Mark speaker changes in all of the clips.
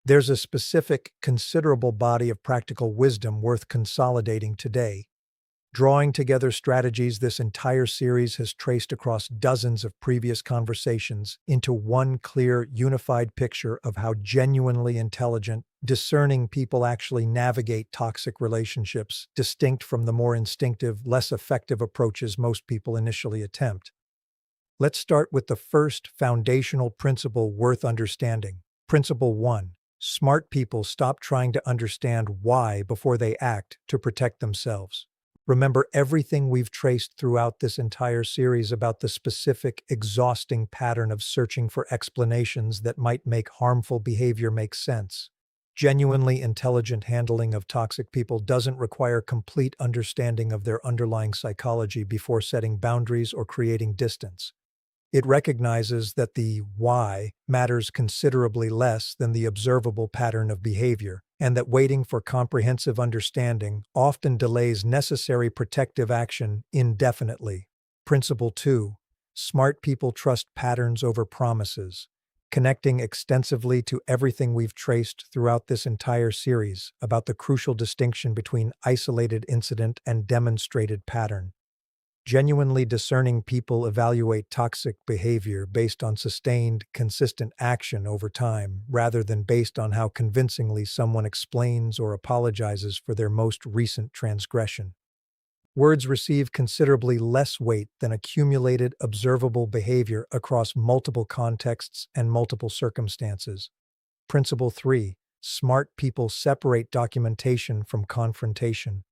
Speaker 1: There's a specific, considerable body of practical wisdom worth consolidating today. Drawing together strategies this entire series has traced across dozens of previous conversations into one clear, unified picture of how genuinely intelligent, discerning people actually navigate toxic relationships, distinct from the more instinctive, less effective approaches most people initially attempt. Let's start with the first foundational principle worth understanding. Principle 1. Smart people stop trying to understand why before they act to protect themselves. Remember everything we've traced throughout this entire series about the specific, exhausting pattern of searching for explanations that might make harmful behavior make sense. Genuinely intelligent handling of toxic people doesn't require complete understanding of their underlying psychology before setting boundaries or creating distance. It recognizes that the why matters considerably less than the observable pattern of behavior, and that waiting for comprehensive understanding often delays necessary protective action indefinitely. Principle 2. Smart people trust patterns over promises. Connecting extensively to everything we've traced throughout this entire series about the crucial distinction between isolated incident and demonstrated pattern. Genuinely discerning people evaluate toxic behavior based on sustained, consistent action over time, rather than based on how convincingly someone explains or apologizes for their most recent transgression. Words receive considerably less weight than accumulated, observable behavior across multiple contexts and multiple circumstances. Principle 3. Smart people separate documentation from confrontation.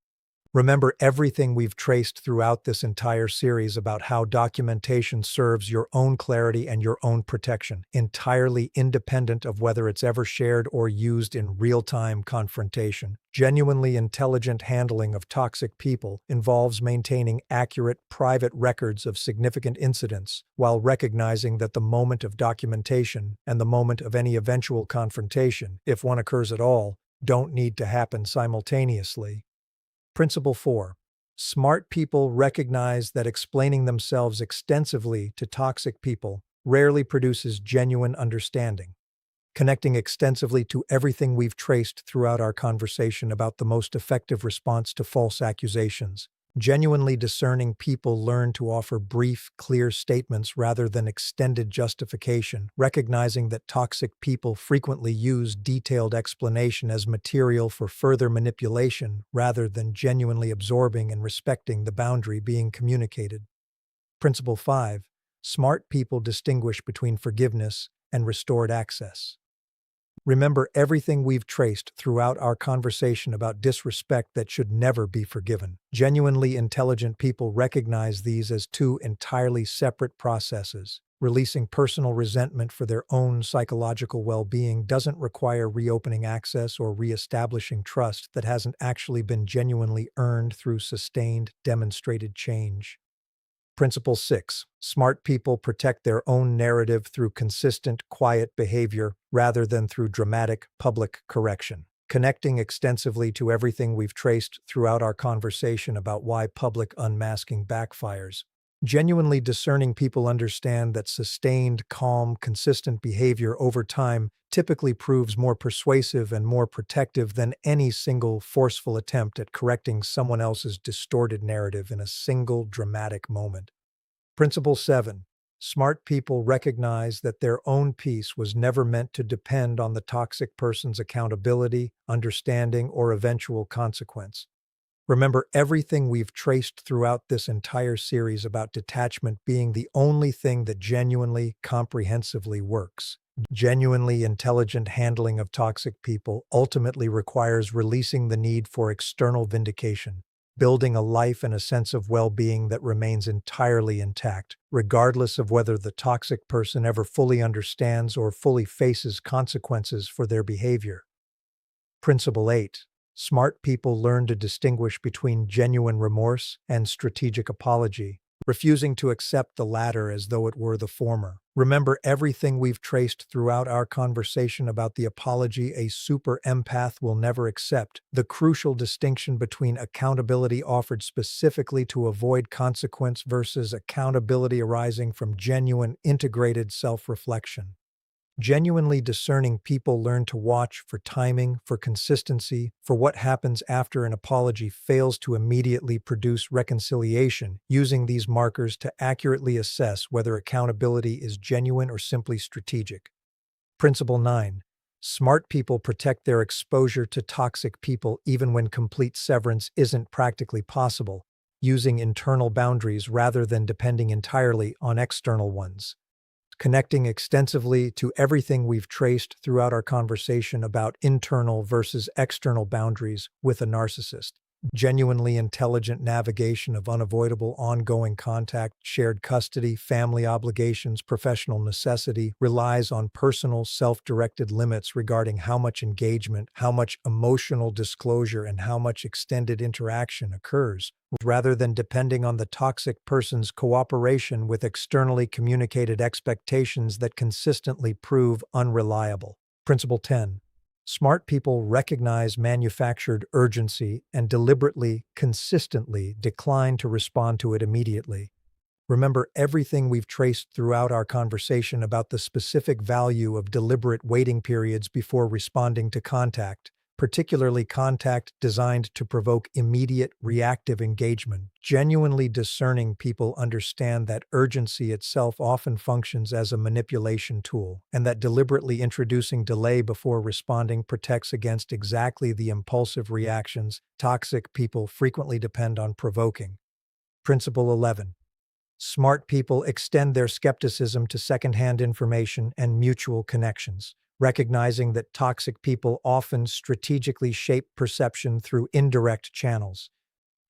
Speaker 1: Remember everything we've traced throughout this entire series about how documentation serves your own clarity and your own protection, entirely independent of whether it's ever shared or used in real-time confrontation. Genuinely intelligent handling of toxic people involves maintaining accurate, private records of significant incidents, while recognizing that the moment of documentation and the moment of any eventual confrontation, if one occurs at all, don't need to happen simultaneously. Principle 4. Smart people recognize that explaining themselves extensively to toxic people rarely produces genuine understanding. Connecting extensively to everything we've traced throughout our conversation about the most effective response to false accusations. Genuinely discerning people learn to offer brief, clear statements rather than extended justification, recognizing that toxic people frequently use detailed explanation as material for further manipulation rather than genuinely absorbing and respecting the boundary being communicated. Principle 5. Smart people distinguish between forgiveness and restored access. Remember everything we've traced throughout our conversation about disrespect that should never be forgiven. Genuinely intelligent people recognize these as two entirely separate processes. Releasing personal resentment for their own psychological well-being doesn't require reopening access or reestablishing trust that hasn't actually been genuinely earned through sustained, demonstrated change. Principle 6. Smart people protect their own narrative through consistent, quiet behavior rather than through dramatic, public correction. Connecting extensively to everything we've traced throughout our conversation about why public unmasking backfires. Genuinely discerning people understand that sustained, calm, consistent behavior over time typically proves more persuasive and more protective than any single forceful attempt at correcting someone else's distorted narrative in a single dramatic moment. Principle 7. Smart people recognize that their own peace was never meant to depend on the toxic person's accountability, understanding, or eventual consequence. Remember everything we've traced throughout this entire series about detachment being the only thing that genuinely, comprehensively works. Genuinely intelligent handling of toxic people ultimately requires releasing the need for external vindication, building a life and a sense of well-being that remains entirely intact, regardless of whether the toxic person ever fully understands or fully faces consequences for their behavior. Principle 8. Smart people learn to distinguish between genuine remorse and strategic apology, refusing to accept the latter as though it were the former. Remember everything we've traced throughout our conversation about the apology a super empath will never accept, the crucial distinction between accountability offered specifically to avoid consequence versus accountability arising from genuine, integrated self-reflection. Genuinely discerning people learn to watch for timing, for consistency, for what happens after an apology fails to immediately produce reconciliation, using these markers to accurately assess whether accountability is genuine or simply strategic. Principle 9. Smart people protect their exposure to toxic people even when complete severance isn't practically possible, using internal boundaries rather than depending entirely on external ones. Connecting extensively to everything we've traced throughout our conversation about internal versus external boundaries with a narcissist. Genuinely intelligent navigation of unavoidable ongoing contact, shared custody, family obligations, professional necessity relies on personal, self-directed limits regarding how much engagement, how much emotional disclosure, and how much extended interaction occurs, rather than depending on the toxic person's cooperation with externally communicated expectations that consistently prove unreliable. Principle 10. Smart people recognize manufactured urgency and deliberately, consistently decline to respond to it immediately. Remember everything we've traced throughout our conversation about the specific value of deliberate waiting periods before responding to contact, particularly contact designed to provoke immediate reactive engagement. Genuinely discerning people understand that urgency itself often functions as a manipulation tool, and that deliberately introducing delay before responding protects against exactly the impulsive reactions toxic people frequently depend on provoking. Principle 11. Smart people extend their skepticism to secondhand information and mutual connections, recognizing that toxic people often strategically shape perception through indirect channels.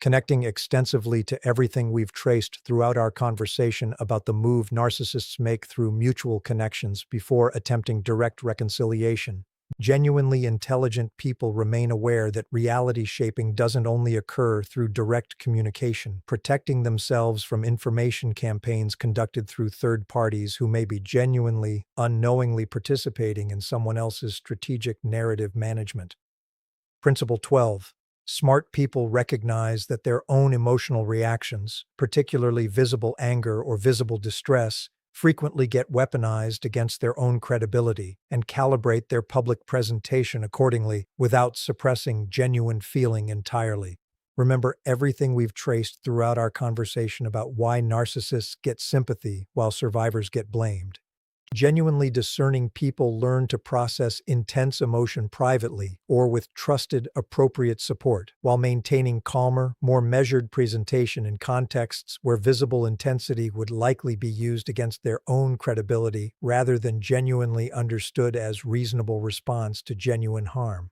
Speaker 1: Connecting extensively to everything we've traced throughout our conversation about the move narcissists make through mutual connections before attempting direct reconciliation. Genuinely intelligent people remain aware that reality shaping doesn't only occur through direct communication, protecting themselves from information campaigns conducted through third parties who may be genuinely, unknowingly participating in someone else's strategic narrative management. Principle 12. Smart people recognize that their own emotional reactions, particularly visible anger or visible distress, frequently get weaponized against their own credibility and calibrate their public presentation accordingly without suppressing genuine feeling entirely. Remember everything we've traced throughout our conversation about why narcissists get sympathy while survivors get blamed. Genuinely discerning people learn to process intense emotion privately or with trusted, appropriate support, while maintaining calmer, more measured presentation in contexts where visible intensity would likely be used against their own credibility rather than genuinely understood as reasonable response to genuine harm.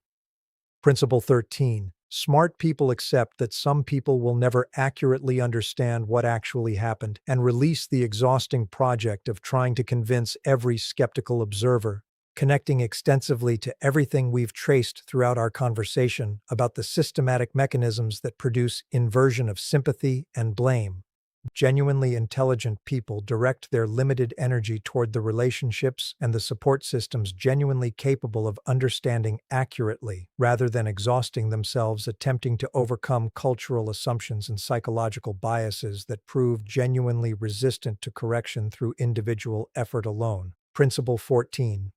Speaker 1: Principle 13. Smart people accept that some people will never accurately understand what actually happened and release the exhausting project of trying to convince every skeptical observer, connecting extensively to everything we've traced throughout our conversation about the systematic mechanisms that produce inversion of sympathy and blame. Genuinely intelligent people direct their limited energy toward the relationships and the support systems genuinely capable of understanding accurately, rather than exhausting themselves attempting to overcome cultural assumptions and psychological biases that prove genuinely resistant to correction through individual effort alone. Principle 14.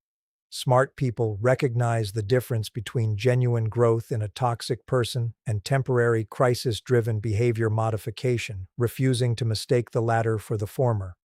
Speaker 1: Smart people recognize the difference between genuine growth in a toxic person and temporary crisis-driven behavior modification, refusing to mistake the latter for the former.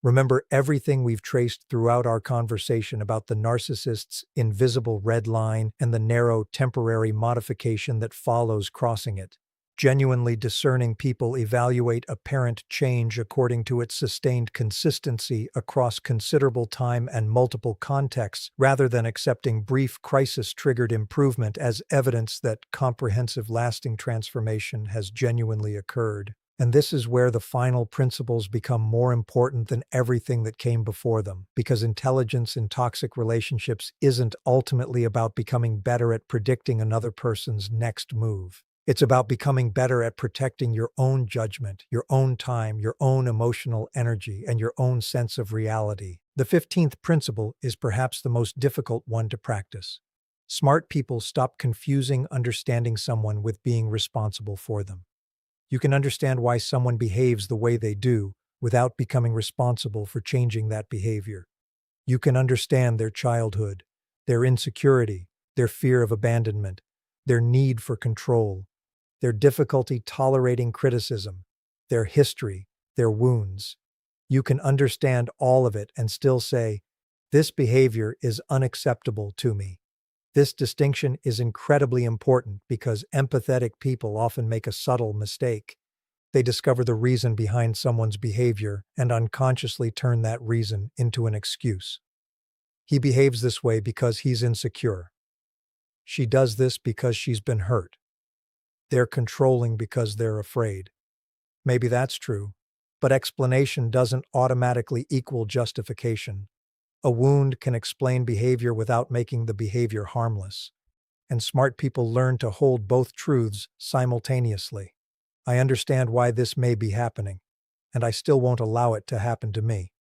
Speaker 1: Remember everything we've traced throughout our conversation about the narcissist's invisible red line and the narrow temporary modification that follows crossing it. Genuinely discerning people evaluate apparent change according to its sustained consistency across considerable time and multiple contexts, rather than accepting brief crisis-triggered improvement as evidence that comprehensive lasting transformation has genuinely occurred. And this is where the final principles become more important than everything that came before them, because intelligence in toxic relationships isn't ultimately about becoming better at predicting another person's next move. It's about becoming better at protecting your own judgment, your own time, your own emotional energy, and your own sense of reality. The 15th principle is perhaps the most difficult one to practice. Smart people stop confusing understanding someone with being responsible for them. You can understand why someone behaves the way they do without becoming responsible for changing that behavior. You can understand their childhood, their insecurity, their fear of abandonment, their need for control, their difficulty tolerating criticism, their history, their wounds. You can understand all of it and still say, "This behavior is unacceptable to me." This distinction is incredibly important because empathetic people often make a subtle mistake. They discover the reason behind someone's behavior and unconsciously turn that reason into an excuse. He behaves this way because he's insecure. She does this because she's been hurt. They're controlling because they're afraid. Maybe that's true, but explanation doesn't automatically equal justification. A wound can explain behavior without making the behavior harmless, and smart people learn to hold both truths simultaneously. I understand why this may be happening, and I still won't allow it to happen to me.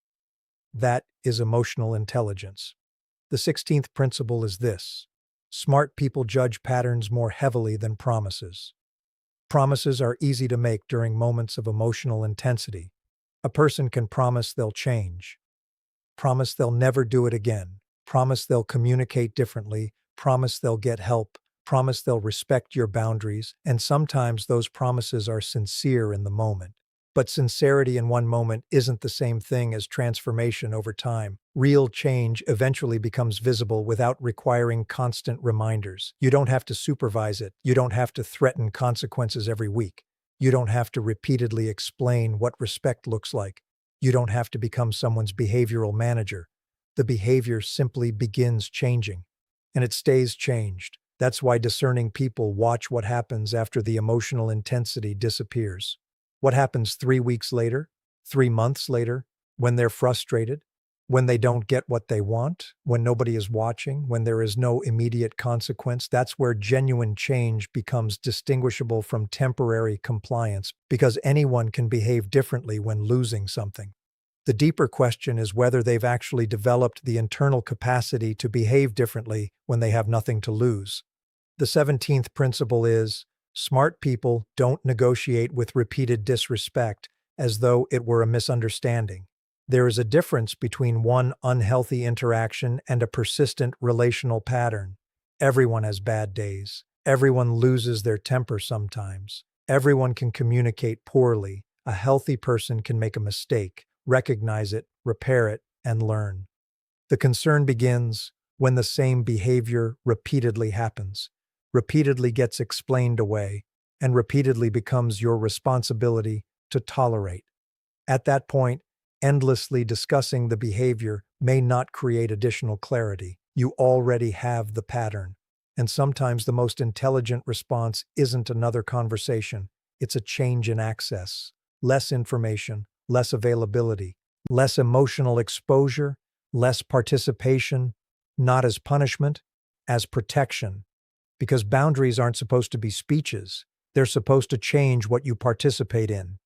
Speaker 1: That is emotional intelligence. The 16th principle is this: smart people judge patterns more heavily than promises. Promises are easy to make during moments of emotional intensity. A person can promise they'll change, promise they'll never do it again, promise they'll communicate differently, promise they'll get help, promise they'll respect your boundaries, and sometimes those promises are sincere in the moment. But sincerity in one moment isn't the same thing as transformation over time. Real change eventually becomes visible without requiring constant reminders. You don't have to supervise it. You don't have to threaten consequences every week. You don't have to repeatedly explain what respect looks like. You don't have to become someone's behavioral manager. The behavior simply begins changing, and it stays changed. That's why discerning people watch what happens after the emotional intensity disappears. What happens 3 weeks later, 3 months later, when they're frustrated, when they don't get what they want, when nobody is watching, when there is no immediate consequence? That's where genuine change becomes distinguishable from temporary compliance, because anyone can behave differently when losing something. The deeper question is whether they've actually developed the internal capacity to behave differently when they have nothing to lose. The 17th principle is: smart people don't negotiate with repeated disrespect as though it were a misunderstanding. There is a difference between one unhealthy interaction and a persistent relational pattern. Everyone has bad days. Everyone loses their temper sometimes. Everyone can communicate poorly. A healthy person can make a mistake, recognize it, repair it, and learn. The concern begins when the same behavior repeatedly happens, repeatedly gets explained away, and repeatedly becomes your responsibility to tolerate. At that point, endlessly discussing the behavior may not create additional clarity. You already have the pattern. And sometimes the most intelligent response isn't another conversation. It's a change in access. Less information, less availability, less emotional exposure, less participation, not as punishment, as protection. Because boundaries aren't supposed to be speeches. They're supposed to change what you participate in.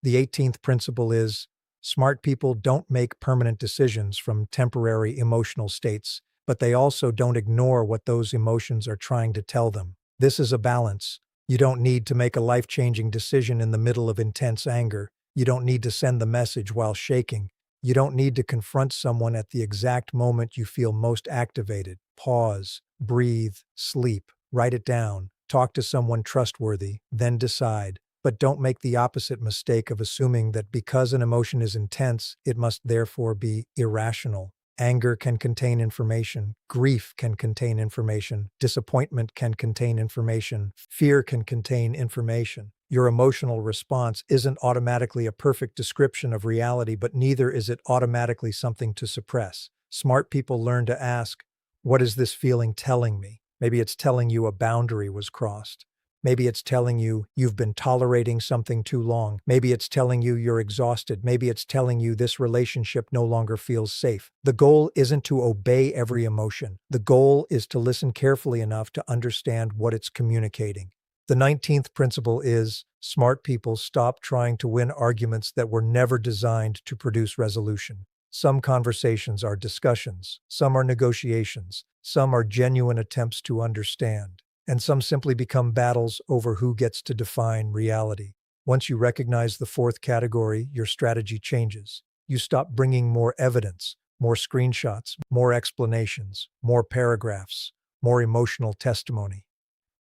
Speaker 1: The 18th principle is: smart people don't make permanent decisions from temporary emotional states, but they also don't ignore what those emotions are trying to tell them. This is a balance. You don't need to make a life-changing decision in the middle of intense anger. You don't need to send the message while shaking. You don't need to confront someone at the exact moment you feel most activated. Pause, breathe, sleep, write it down, talk to someone trustworthy, then decide. But don't make the opposite mistake of assuming that because an emotion is intense, it must therefore be irrational. Anger can contain information. Grief can contain information. Disappointment can contain information. Fear can contain information. Your emotional response isn't automatically a perfect description of reality, but neither is it automatically something to suppress. Smart people learn to ask, what is this feeling telling me? Maybe it's telling you a boundary was crossed. Maybe it's telling you you've been tolerating something too long. Maybe it's telling you you're exhausted. Maybe it's telling you this relationship no longer feels safe. The goal isn't to obey every emotion. The goal is to listen carefully enough to understand what it's communicating. The 19th principle is: smart people stop trying to win arguments that were never designed to produce resolution. Some conversations are discussions. Some are negotiations. Some are genuine attempts to understand. And some simply become battles over who gets to define reality. Once you recognize the fourth category, your strategy changes. You stop bringing more evidence, more screenshots, more explanations, more paragraphs, more emotional testimony.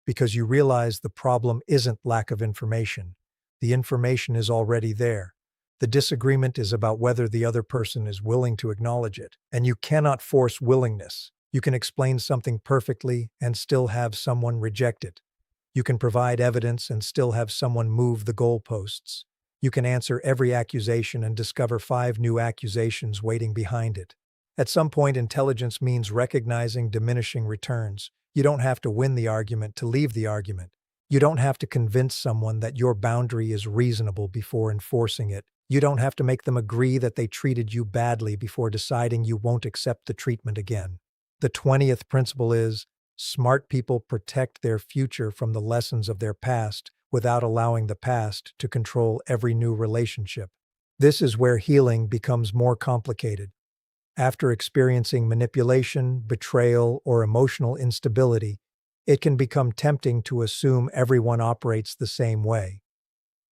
Speaker 1: Because you realize the problem isn't lack of information. The information is already there. The disagreement is about whether the other person is willing to acknowledge it. And you cannot force willingness. You can explain something perfectly and still have someone reject it. You can provide evidence and still have someone move the goalposts. You can answer every accusation and discover 5 new accusations waiting behind it. At some point, intelligence means recognizing diminishing returns. You don't have to win the argument to leave the argument. You don't have to convince someone that your boundary is reasonable before enforcing it. You don't have to make them agree that they treated you badly before deciding you won't accept the treatment again. The 20th principle is, smart people protect their future from the lessons of their past without allowing the past to control every new relationship. This is where healing becomes more complicated. After experiencing manipulation, betrayal, or emotional instability, it can become tempting to assume everyone operates the same way.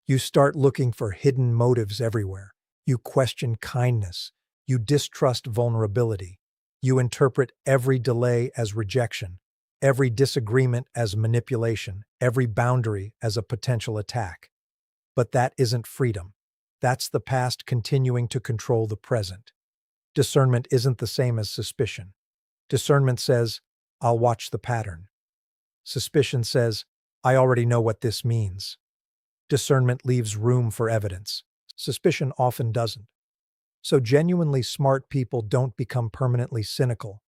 Speaker 1: You start looking for hidden motives everywhere. You question kindness. You distrust vulnerability. You interpret every delay as rejection, every disagreement as manipulation, every boundary as a potential attack. But that isn't freedom. That's the past continuing to control the present. Discernment isn't the same as suspicion. Discernment says, I'll watch the pattern. Suspicion says, I already know what this means. Discernment leaves room for evidence. Suspicion often doesn't. So genuinely smart people don't become permanently cynical.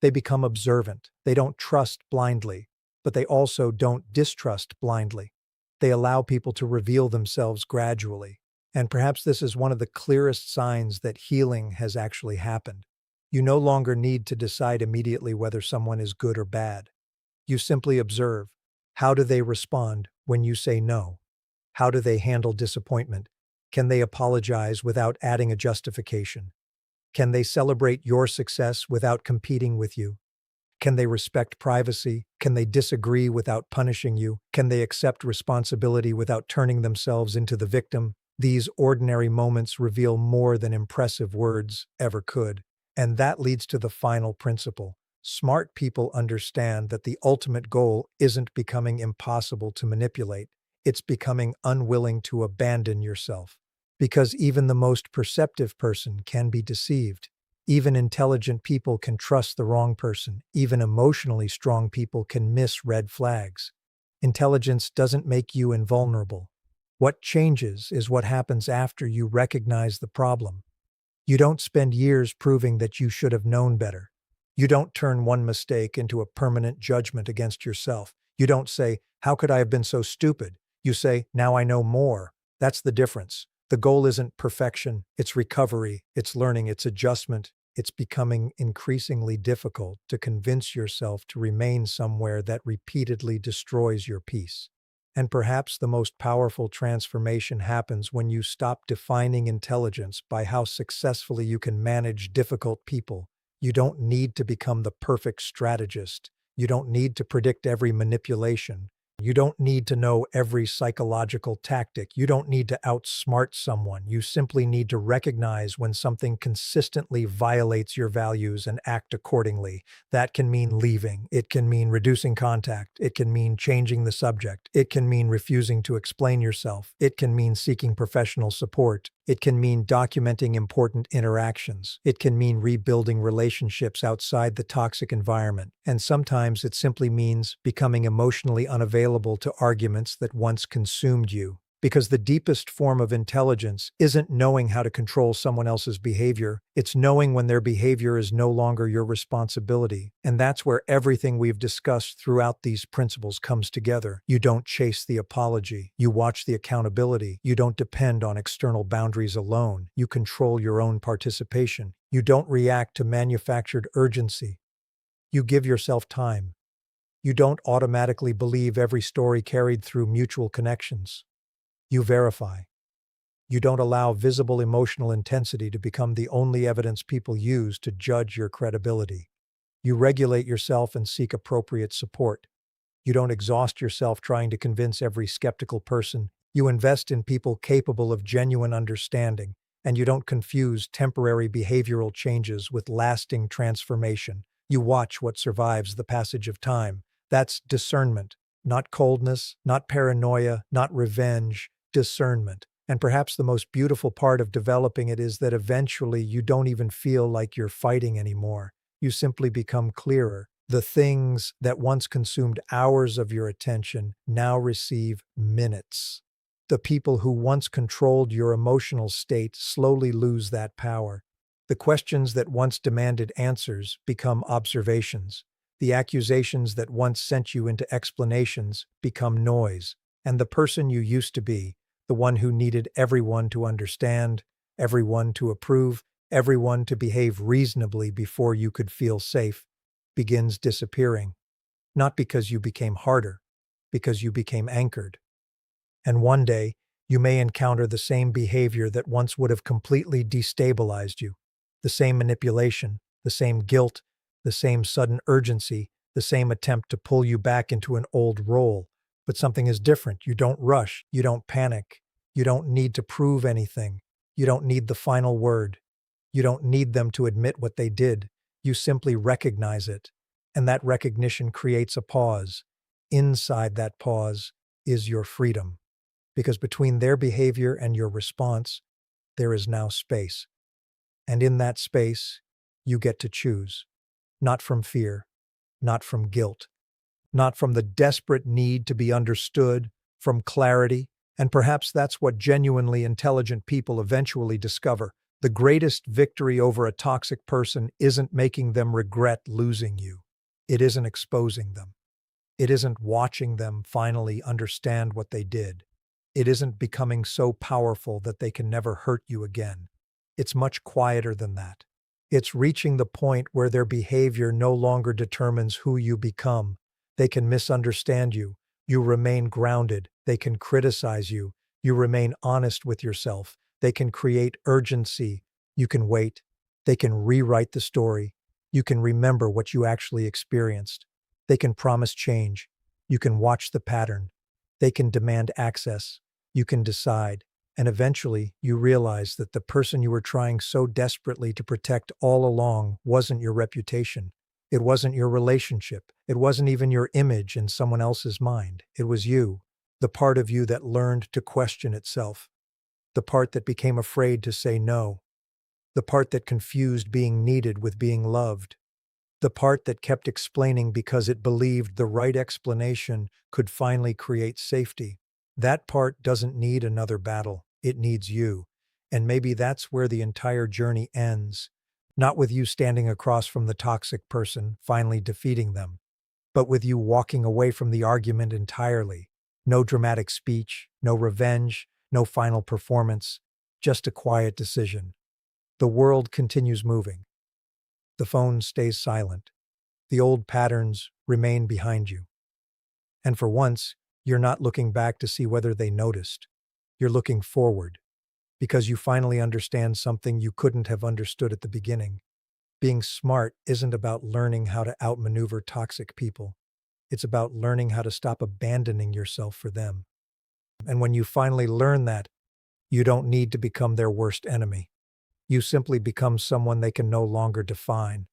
Speaker 1: They become observant. They don't trust blindly, but they also don't distrust blindly. They allow people to reveal themselves gradually. And perhaps this is one of the clearest signs that healing has actually happened. You no longer need to decide immediately whether someone is good or bad. You simply observe. How do they respond when you say no? How do they handle disappointment? Can they apologize without adding a justification? Can they celebrate your success without competing with you? Can they respect privacy? Can they disagree without punishing you? Can they accept responsibility without turning themselves into the victim? These ordinary moments reveal more than impressive words ever could. And that leads to the final principle. Smart people understand that the ultimate goal isn't becoming impossible to manipulate. It's becoming unwilling to abandon yourself. Because even the most perceptive person can be deceived. Even intelligent people can trust the wrong person. Even emotionally strong people can miss red flags. Intelligence doesn't make you invulnerable. What changes is what happens after you recognize the problem. You don't spend years proving that you should have known better. You don't turn one mistake into a permanent judgment against yourself. You don't say, how could I have been so stupid? You say, now I know more. That's the difference. The goal isn't perfection, it's recovery, it's learning, it's adjustment. It's becoming increasingly difficult to convince yourself to remain somewhere that repeatedly destroys your peace. And perhaps the most powerful transformation happens when you stop defining intelligence by how successfully you can manage difficult people. You don't need to become the perfect strategist. You don't need to predict every manipulation. You don't need to know every psychological tactic. You don't need to outsmart someone. You simply need to recognize when something consistently violates your values and act accordingly. That can mean leaving. It can mean reducing contact. It can mean changing the subject. It can mean refusing to explain yourself. It can mean seeking professional support. It can mean documenting important interactions. It can mean rebuilding relationships outside the toxic environment. And sometimes it simply means becoming emotionally unavailable to arguments that once consumed you. Because the deepest form of intelligence isn't knowing how to control someone else's behavior, it's knowing when their behavior is no longer your responsibility. And that's where everything we've discussed throughout these principles comes together. You don't chase the apology. You watch the accountability. You don't depend on external boundaries alone. You control your own participation. You don't react to manufactured urgency. You give yourself time. You don't automatically believe every story carried through mutual connections. You verify. You don't allow visible emotional intensity to become the only evidence people use to judge your credibility. You regulate yourself and seek appropriate support. You don't exhaust yourself trying to convince every skeptical person. You invest in people capable of genuine understanding. and you don't confuse temporary behavioral changes with lasting transformation. You watch what survives the passage of time. That's discernment, not coldness, not paranoia, not revenge, discernment. And perhaps the most beautiful part of developing it is that eventually you don't even feel like you're fighting anymore. You simply become clearer. The things that once consumed hours of your attention now receive minutes. The people who once controlled your emotional state slowly lose that power. The questions that once demanded answers become observations. The accusations that once sent you into explanations become noise. And the person you used to be, the one who needed everyone to understand, everyone to approve, everyone to behave reasonably before you could feel safe, begins disappearing. Not because you became harder, because you became anchored. And one day, you may encounter the same behavior that once would have completely destabilized you. The same manipulation, the same guilt, the same sudden urgency, the same attempt to pull you back into an old role. But something is different. You don't rush. You don't panic. You don't need to prove anything. You don't need the final word. You don't need them to admit what they did. You simply recognize it. And that recognition creates a pause. Inside that pause is your freedom. Because between their behavior and your response, there is now space. And in that space, you get to choose. Not from fear, not from guilt, not from the desperate need to be understood, from clarity, and perhaps that's what genuinely intelligent people eventually discover. The greatest victory over a toxic person isn't making them regret losing you. It isn't exposing them. It isn't watching them finally understand what they did. It isn't becoming so powerful that they can never hurt you again. It's much quieter than that. It's reaching the point where their behavior no longer determines who you become. They can misunderstand you. You remain grounded. They can criticize you. You remain honest with yourself. They can create urgency. You can wait. They can rewrite the story. You can remember what you actually experienced. They can promise change. You can watch the pattern. They can demand access. You can decide. And eventually, you realize that the person you were trying so desperately to protect all along wasn't your reputation. It wasn't your relationship. It wasn't even your image in someone else's mind. It was you, the part of you that learned to question itself, the part that became afraid to say no, the part that confused being needed with being loved, the part that kept explaining because it believed the right explanation could finally create safety. That part doesn't need another battle. It needs you. And maybe that's where the entire journey ends. Not with you standing across from the toxic person, finally defeating them, but with you walking away from the argument entirely. No dramatic speech, no revenge, no final performance, just a quiet decision. The world continues moving. The phone stays silent. The old patterns remain behind you. And for once, you're not looking back to see whether they noticed. You're looking forward, because you finally understand something you couldn't have understood at the beginning. Being smart isn't about learning how to outmaneuver toxic people. It's about learning how to stop abandoning yourself for them. And when you finally learn that, you don't need to become their worst enemy. You simply become someone they can no longer define,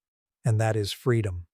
Speaker 1: and that is freedom.